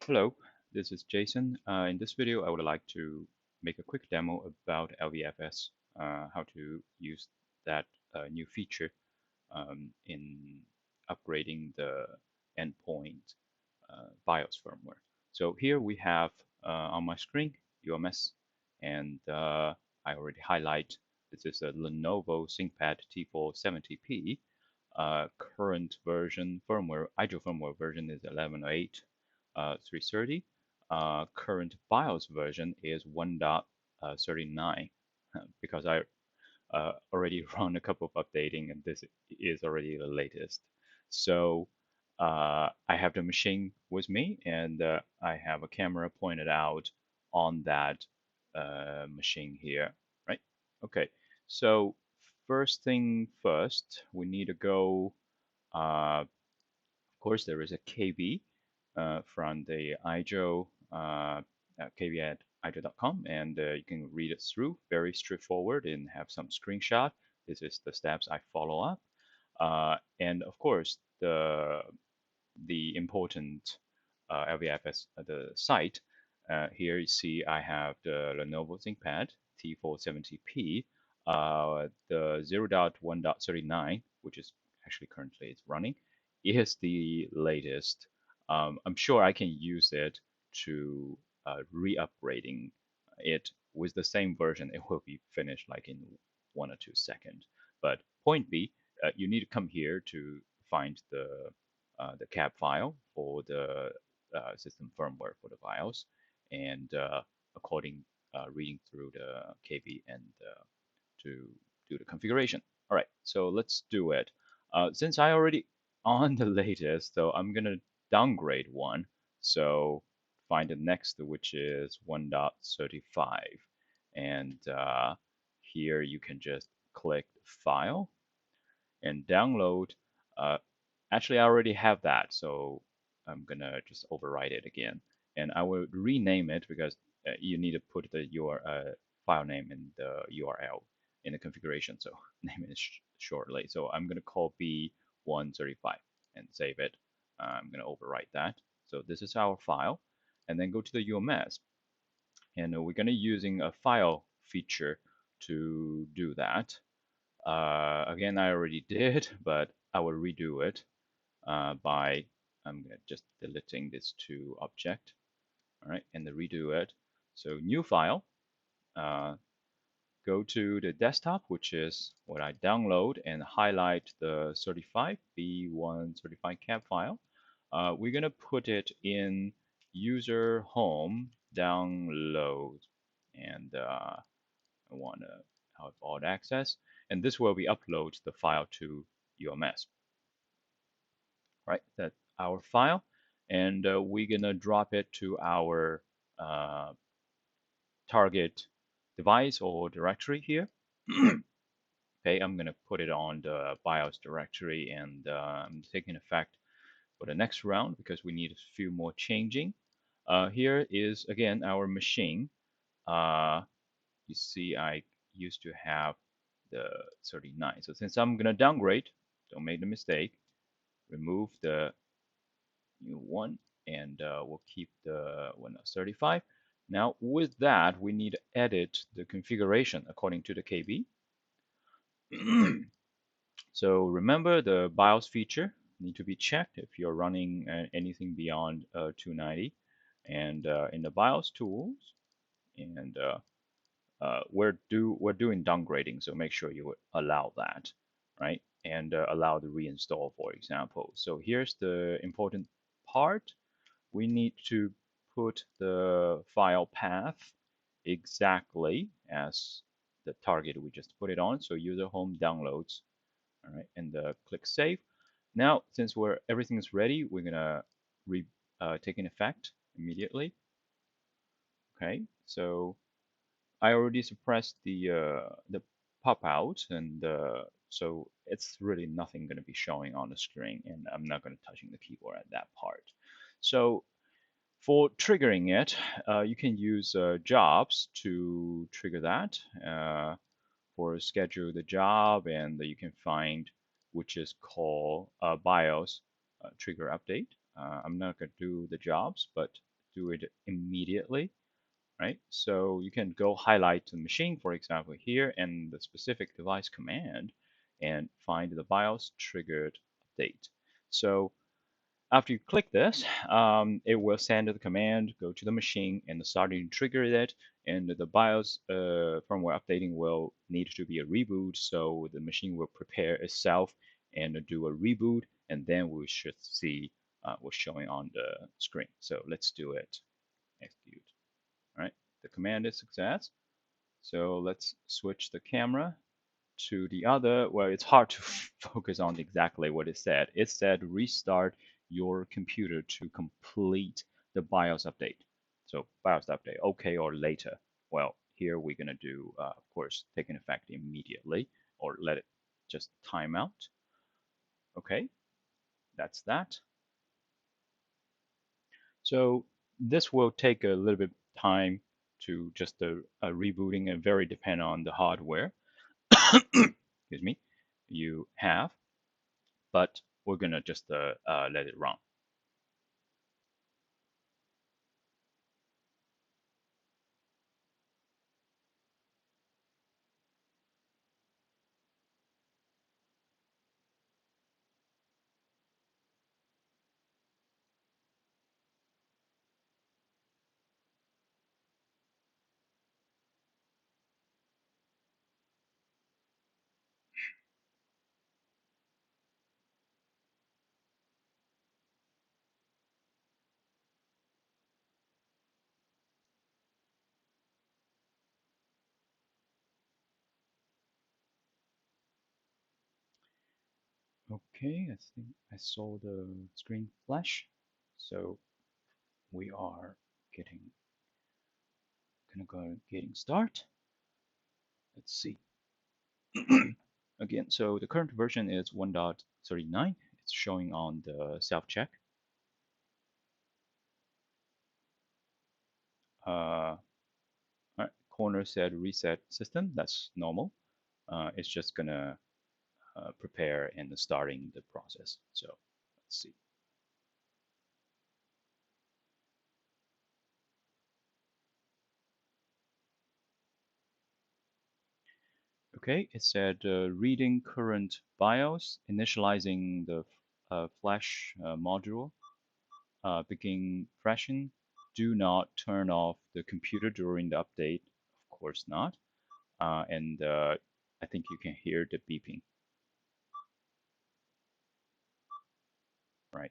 Hello, this is Jason. In this video, I would like to make a quick demo about LVFS, how to use that new feature in upgrading the endpoint BIOS firmware. So here we have on my screen UMS, and I already highlight this is a Lenovo ThinkPad T470p. Current version firmware, IGEL firmware version is 11.08. 330. Current BIOS version is 1.39 because I already run a couple of updating and this is already the latest. So I have the machine with me and I have a camera pointed out on that machine here, right? Okay, so first thing first, we need to go, of course, there is a KB from the IGEL, KB at IGEL.com, and you can read it through. Very straightforward and have some screenshot. This is the steps I follow up. And of course, the important LVFS, the site. Here you see I have the Lenovo ThinkPad T470p, the 0.1.39, which is actually currently it's running, is the latest. I'm sure I can use it to re-upgrading it with the same version. It will be finished like in 1 or 2 seconds. But point B, you need to come here to find the cab file for the system firmware for the BIOS, and according reading through the KB and to do the configuration. All right, so let's do it. Since I already on the latest, so I'm gonna downgrade one. So find the next, which is 1.35, and here you can just click File and download. Uh, Actually, I already have that, so I'm gonna just overwrite it again. And I will rename it because you need to put your file name in the URL in the configuration. So name it shortly. So I'm gonna call B135 and save it. I'm gonna overwrite that. So this is our file, and then go to the UMS, and we're gonna using a file feature to do that. Again, I already did, but I will redo it by I'm just deleting this two object, all right, and then redo it. So new file, go to the desktop, which is what I download, and highlight the 35 B135 cab file. We're gonna put it in user home download, and I want to have all access, and this will be upload the file to UMS. Right? That's our file, and we're gonna drop it to our target device or directory here. Okay, I'm gonna put it on the BIOS directory, and I'm taking effect for the next round because we need a few more changing. Here is again our machine. You see, I used to have the 39. So since I'm gonna downgrade, don't make the mistake. Remove the new one, and we'll keep the Windows 35. Now with that, we need to edit the configuration according to the KB. So remember the BIOS feature need to be checked if you're running anything beyond 290. And in the BIOS tools, and we're doing downgrading, so make sure you allow that, right? And allow the reinstall, for example. So here's the important part. We need to put the file path exactly as the target we just put it on. So user home downloads, all right, and click save. Now, since everything is ready, we're gonna take an effect immediately. Okay, so I already suppressed the pop out, and so it's really nothing going to be showing on the screen, and I'm not going to touching the keyboard at that part. So for triggering it, you can use jobs to trigger that. For schedule the job, and you can find which is called BIOS trigger update. I'm not going to do the jobs, but do it immediately, right? So you can go highlight the machine, for example, here and the specific device command and find the BIOS triggered update. So after you click this, it will send the command, go to the machine, and starting to trigger it. And the BIOS firmware updating will need to be a reboot, so the machine will prepare itself and do a reboot, and then we should see what's showing on the screen. So let's do it. Execute. All right, the command is success. So let's switch the camera to the other. Well, it's hard to focus on exactly what it said. It said restart your computer to complete the BIOS update. So BIOS update, okay, or later. Well, here we're gonna do, of course, take an effect immediately, or let it just time out. Okay, that's that. So this will take a little bit time to just rebooting and very depend on the hardware, excuse me, you have, but we're gonna just let it run. Okay, I think I saw the screen flash. So we are getting start. Let's see. Again, so the current version is 1.39. It's showing on the self-check. Right, corner said reset system. That's normal. It's just gonna prepare and starting the process. So let's see. Okay, it said reading current BIOS, initializing the flash module, begin flashing. Do not turn off the computer during the update. Of course not. And I think you can hear the beeping, right?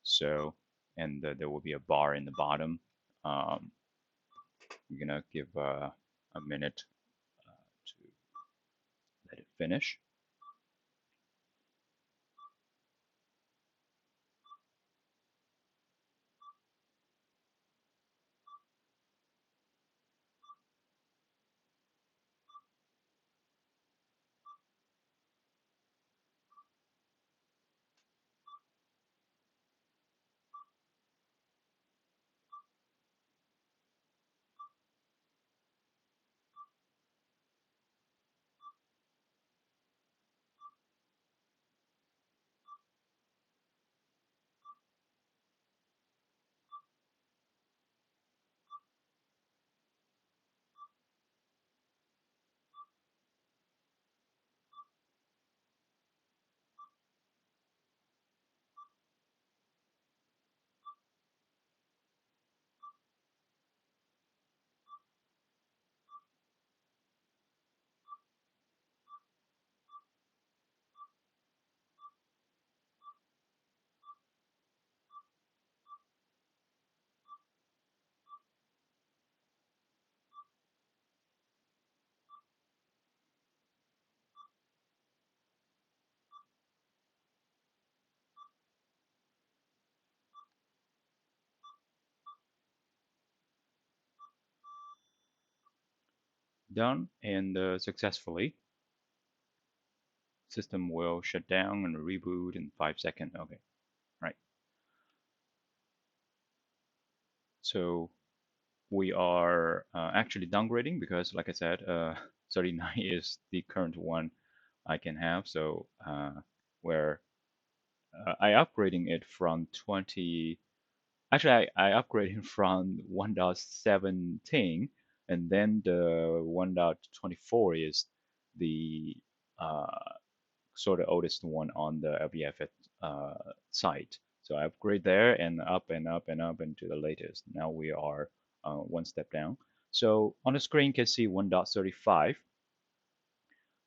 So, and there will be a bar in the bottom. Um, I'm gonna give a minute to let it finish. Done and successfully. System will shut down and reboot in 5 seconds. Okay, right. So we are actually downgrading because, like I said, 39 is the current one I can have. So where I upgrading it from 20 Actually, I upgraded from 1.17, and then the 1.24 is the uh, sort of oldest one on the LVFS site. So I upgrade there and up and up and up into the latest. Now we are one step down. So on the screen, you can see 1.35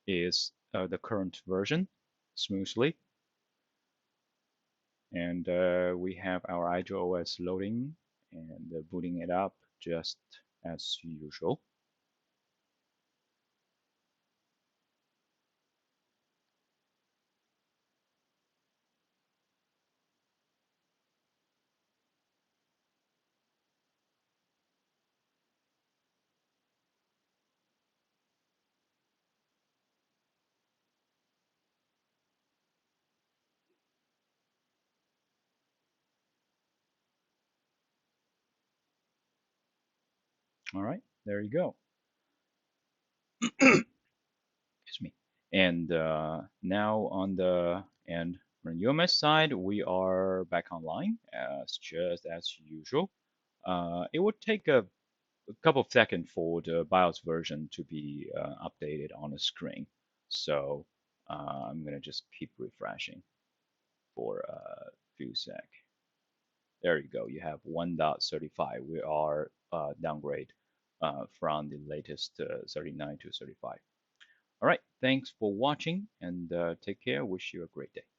is the current version smoothly. And we have our IGELOS loading and booting it up just as usual. All right, there you go. Excuse me. And now on the and on the UMS side, we are back online as just as usual. It would take a couple of seconds for the BIOS version to be updated on the screen. So I'm gonna just keep refreshing for a few sec. There you go. You have 1.35. We are downgrade from the latest 39 to 35. All right. Thanks for watching and take care. Wish you a great day.